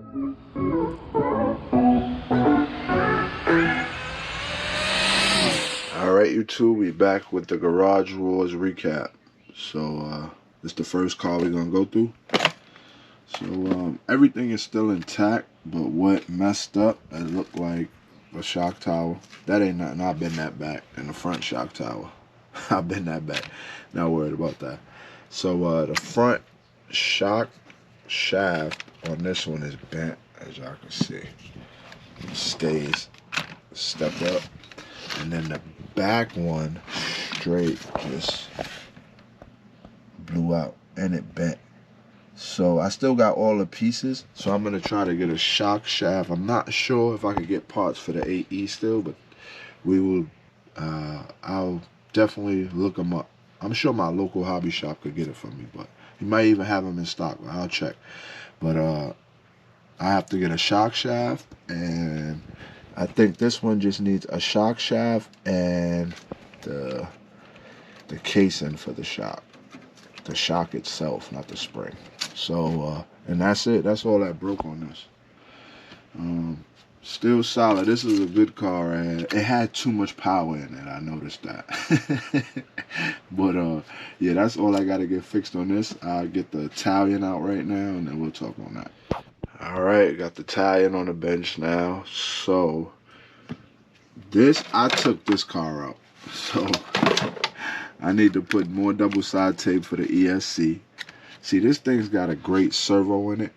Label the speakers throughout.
Speaker 1: Alright, YouTube, we back with the Garage Wars recap. So, this is the first car we're gonna go through. So, everything is still intact, but what messed up, it looked like a shock tower. That ain't nothing. I've been that back in the front shock tower. I've been that back. Not worried about that. So, the front shock shaft on this one is bent, as y'all can see. It stays stepped up. And then the back one straight just blew out and it bent. So I still got all the pieces. So I'm gonna try to get a shock shaft. I'm not sure if I could get parts for the 8E still, but we will. I'll definitely look them up. I'm sure my local hobby shop could get it for me, but he might even have them in stock. I'll check. But I have to get a shock shaft, and I think this one just needs a shock shaft and the casing for the shock. The shock itself, not the spring. So, and that's it. That's all that broke on this. Still solid. This is a good car, and it had too much power in it. I noticed that. But, yeah, that's all I got to get fixed on this. I'll get the Italian out right now, and then we'll talk on that. All right, got the Italian on the bench now. So, I took this car out. So, I need to put more double-side tape for the ESC. See, this thing's got a great servo in it.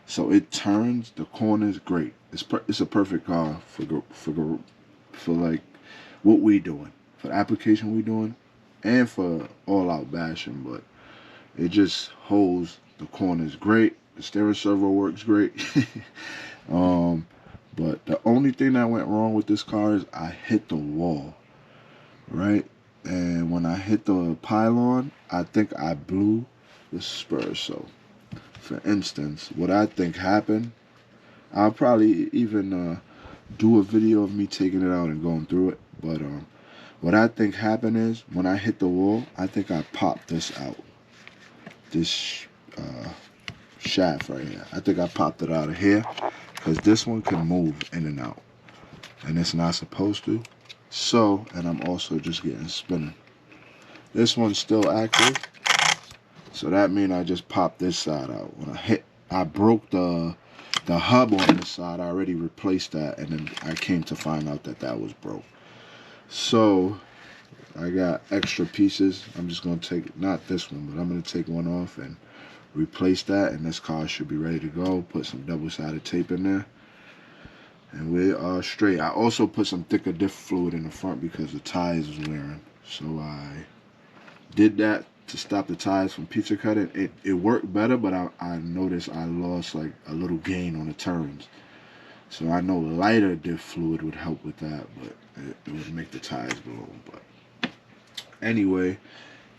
Speaker 1: So, it turns the corners great. It's a perfect car for like what we doing, for the application we doing, and for all-out bashing. But it just holds the corners great. The steering servo works great. But the only thing that went wrong with this car is I hit the wall, right? And when I hit the pylon, I think I blew the spur. So, for instance, what I think happened, I'll probably even do a video of me taking it out and going through it. But what I think happened is when I hit the wall, I think I popped this out. This shaft right here. I think I popped it out of here because this one can move in and out. And it's not supposed to. So, and I'm also just getting spinning. This one's still active. So that means I just popped this side out. When I broke the hub on this side. I already replaced that, and then I came to find out that that was broke. So I got extra pieces. I'm just going to take, not this one, but I'm going to take one off and replace that, and this car should be ready to go. Put some double-sided tape in there, and we are straight. I also put some thicker diff fluid in the front because the tires was wearing. So I did that to stop the tires from pizza cutting. It worked better, but I noticed I lost like a little gain on the turns. So I know lighter diff fluid would help with that, but it would make the tires blow. But anyway,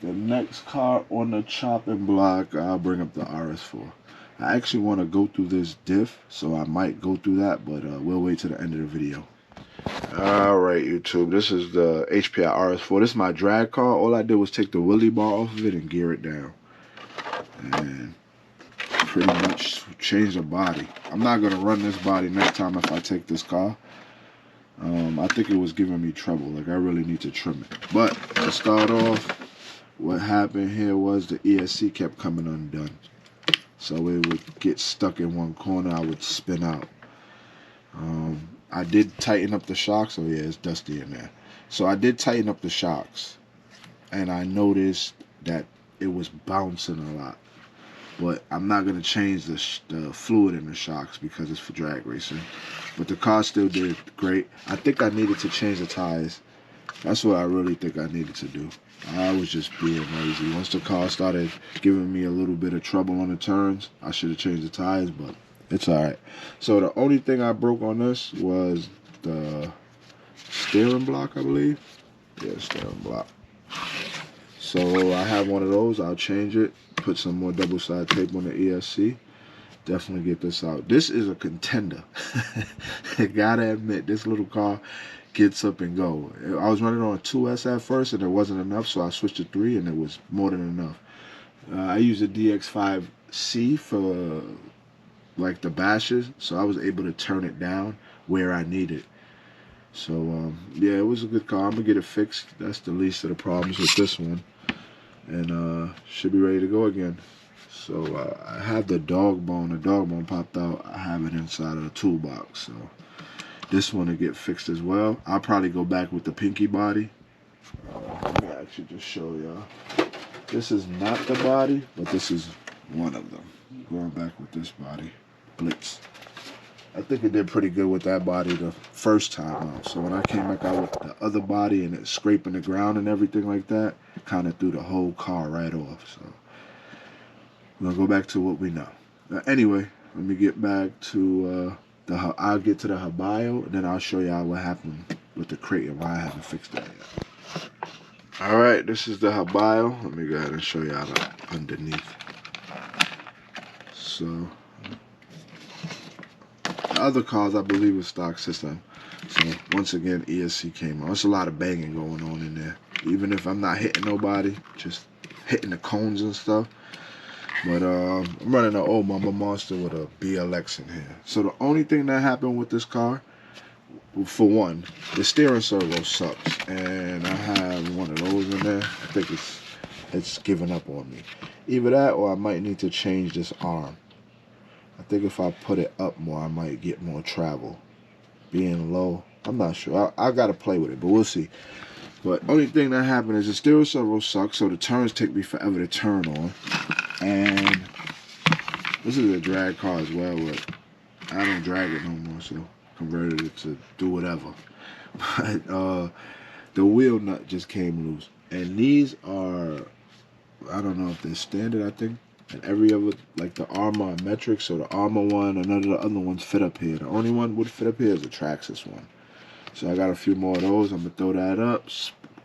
Speaker 1: the next car on the chopping block, I'll bring up the RS4. I actually want to go through this diff, so I might go through that, but we'll wait to the end of the video. Alright, YouTube, this is the HPI RS4. This is my drag car. All I did was take the wheelie bar off of it and gear it down. And pretty much change the body. I'm not going to run this body next time if I take this car. I think it was giving me trouble. Like, I really need to trim it. But to start off, what happened here was the ESC kept coming undone. So it would get stuck in one corner. I would spin out. I did tighten up the shocks. Oh yeah, it's dusty in there. So I did tighten up the shocks, and I noticed that it was bouncing a lot. But I'm not gonna change the fluid in the shocks because it's for drag racing. But the car still did great. I think I needed to change the tires. That's what I really think I needed to do. I was just being lazy. Once the car started giving me a little bit of trouble on the turns, I should have changed the tires, but it's alright. So the only thing I broke on this was the steering block, I believe. Yeah, steering block. So I have one of those. I'll change it, put some more double-side tape on the ESC. Definitely get this out. This is a contender. I gotta admit, this little car gets up and go. I was running on a 2S at first, and it wasn't enough, so I switched to 3, and it was more than enough. I use a DX5C for like the bashes, so I was able to turn it down where I needed. So yeah, it was a good car. I'm gonna get it fixed. That's the least of the problems with this one, and should be ready to go again. So I have the dog bone. The dog bone popped out. I have it inside of the toolbox. So this one will get fixed as well. I'll probably go back with the pinky body. Let me actually just show y'all. This is not the body, but this is one of them. Going back with this body, Blitz. I think it did pretty good with that body the first time out. So when I came back out with the other body and it scraping the ground and everything like that, kind of threw the whole car right off. So we'll go back to what we know. Anyway, let me get back to I'll get to the Habayo, and then I'll show y'all what happened with the crate and why I haven't fixed that yet. All right, this is the Habayo. Let me go ahead and show y'all the underneath. So the other cars, I believe, was stock system. So once again, ESC came on. There's a lot of banging going on in there. Even if I'm not hitting nobody, just hitting the cones and stuff. But I'm running an old Mama Monster with a BLX in here. So the only thing that happened with this car, for one, the steering servo sucks, and I have one of those in there. I think it's giving up on me. Either that, or I might need to change this arm. I think if I put it up more, I might get more travel. Being low, I'm not sure. I gotta play with it, but we'll see. But only thing that happened is the steering servo sucks, so the turns take me forever to turn on. And this is a drag car as well, but I don't drag it no more, so converted it to do whatever. But the wheel nut just came loose, and these are, I don't know if they're standard, I think, and every other, like the Armor metric. So the Armor one and none of the other ones fit up here. The only one would fit up here is the Traxxas one. So I got a few more of those. I'm gonna throw that up,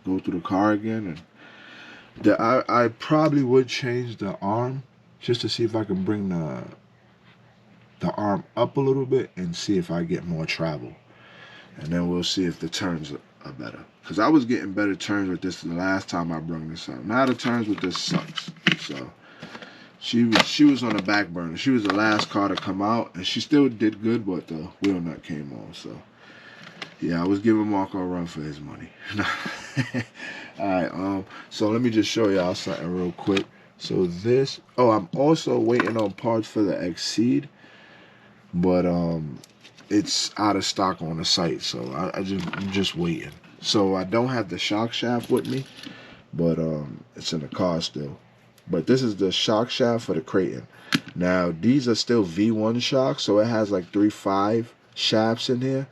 Speaker 1: go through the car again, and I probably would change the arm just to see if I can bring the arm up a little bit and see if I get more travel, and then we'll see if the turns are better. Cause I was getting better turns with this the last time I brought this up. Now the turns with this sucks. So she was on the back burner. She was the last car to come out, and she still did good, but the wheel nut came on. So yeah, I was giving Marco a run for his money. Alright, so let me just show y'all something real quick. So this, I'm also waiting on parts for the Exceed, but it's out of stock on the site, so I'm just waiting. So I don't have the shock shaft with me, but it's in the car still. But this is the shock shaft for the Creighton. Now these are still V1 shocks, so it has like 3.5 shafts in here.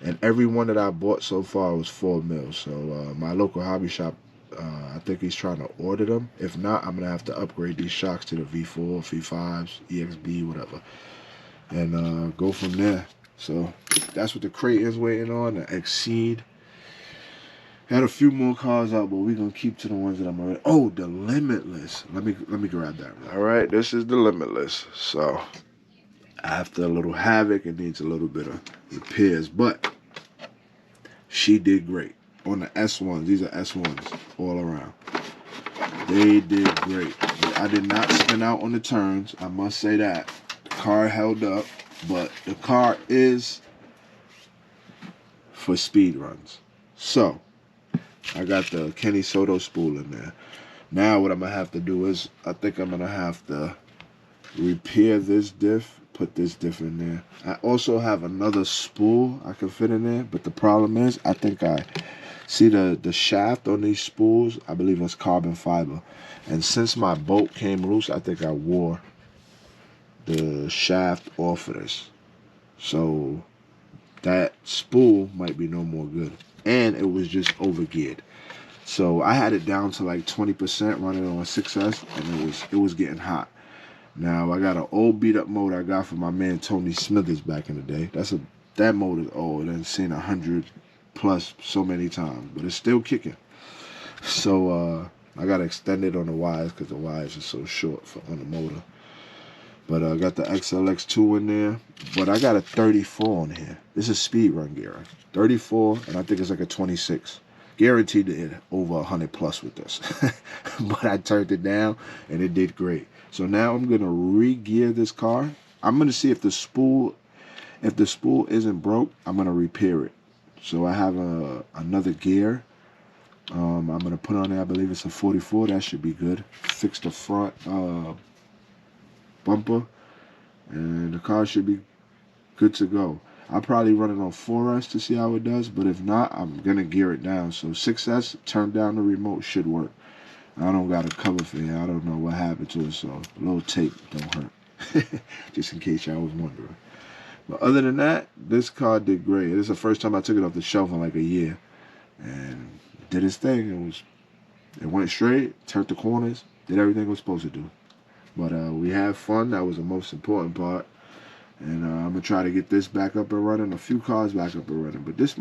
Speaker 1: And every one that I bought so far was 4 mil. So my local hobby shop, I think he's trying to order them. If not, I'm going to have to upgrade these shocks to the V4, V5s, EXB, whatever. And go from there. So that's what the crate is waiting on, the Exceed. Had a few more cars out, but we're going to keep to the ones that I'm already... Oh, the Limitless. Let me grab that. All right, this is the Limitless. So after a little havoc, it needs a little bit of repairs, but she did great on the S1s. These are S1s all around. They did great. I did not spin out on the turns, I must say that. The car held up, but the car is for speed runs. So I got the Kenny Soto spool in there. Now what I'm gonna have to do is, I think I'm gonna have to repair this diff, put this diff in there. I also have another spool I can fit in there, but the problem is, I think I see the shaft on these spools, I believe it's carbon fiber. And since my bolt came loose, I think I wore the shaft off of this. So that spool might be no more good. And it was just overgeared. So I had it down to like 20% running on 6S, and it was getting hot. Now I got an old beat up motor I got from my man Tony Smithers back in the day. That motor is old and seen 100 plus so many times, but it's still kicking. So I got to extend it on the wires because the wires are so short on the motor. But I got the XLX2 in there. But I got a 34 on here. This is speed run gear. 34, and I think it's like a 26. Guaranteed to hit over 100 plus with this. But I turned it down, and it did great. So now I'm going to re-gear this car I'm gonna see if the spool isn't broke. I'm gonna repair it. So I have another gear. I'm gonna put on there. I believe it's a 44. That should be good. Fix the front bumper, and the car should be good to go. I'll probably run it on 4S to see how it does, but if not, I'm gonna gear it down. So 6S, turn down the remote, should work. I don't got a cover for it. I don't know what happened to it, so a little tape don't hurt. Just in case y'all was wondering. But other than that, this car did great. This is the first time I took it off the shelf in like a year, and it did its thing. It went straight, turned the corners, did everything it was supposed to do. But we had fun. That was the most important part. And I'm gonna try to get this back up and running. A few cars back up and running. But this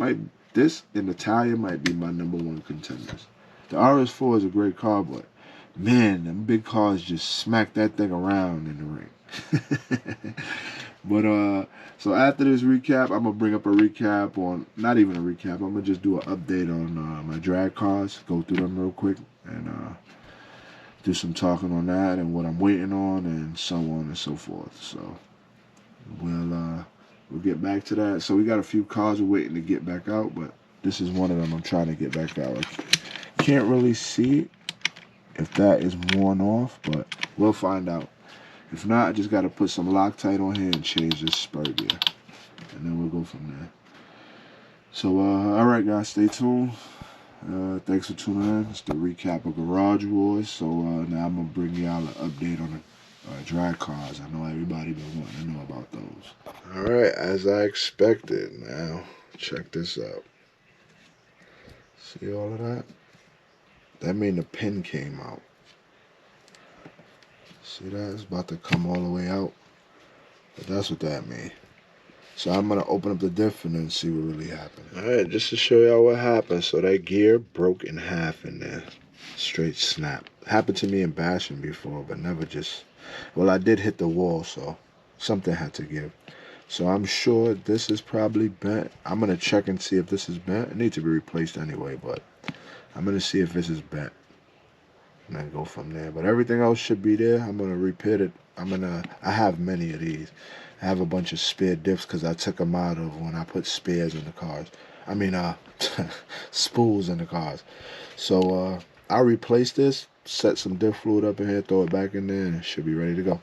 Speaker 1: in Italia might be my #1 contenders. The RS4 is a great car, but man, them big cars just smack that thing around in the ring. But so after this recap, I'm gonna bring up a recap on, not even a recap. I'm gonna just do an update on my drag cars. Go through them real quick and do some talking on that and what I'm waiting on and so on and so forth. So we'll get back to that. So we got a few cars we're waiting to get back out, but this is one of them I'm trying to get back out. I can't really see if that is worn off, but we'll find out. If not, I just got to put some Loctite on here and change this spur gear, and then we'll go from there. So all right guys, stay tuned. Thanks for tuning in. It's the recap of Garage Wars. So now I'm gonna bring y'all an update on the drag cars. I know everybody been wanting to know about those. All right, as I expected. Now check this out. See all of that? That means the pin came out. See that? It's about to come all the way out. But that's what that means. So I'm going to open up the diff and then see what really happened. Alright, just to show y'all what happened. So that gear broke in half in there. Straight snap. Happened to me in bashing before, but never just... Well, I did hit the wall, so something had to give. So I'm sure this is probably bent. I'm going to check and see if this is bent. It needs to be replaced anyway, but I'm going to see if this is bent. And then go from there. But everything else should be there. I'm going to repair it. I have many of these. I have a bunch of spare diffs because I took them out of when I put spares in the cars. I mean, spools in the cars. So I'll replace this, set some diff fluid up in here, throw it back in there, and it should be ready to go.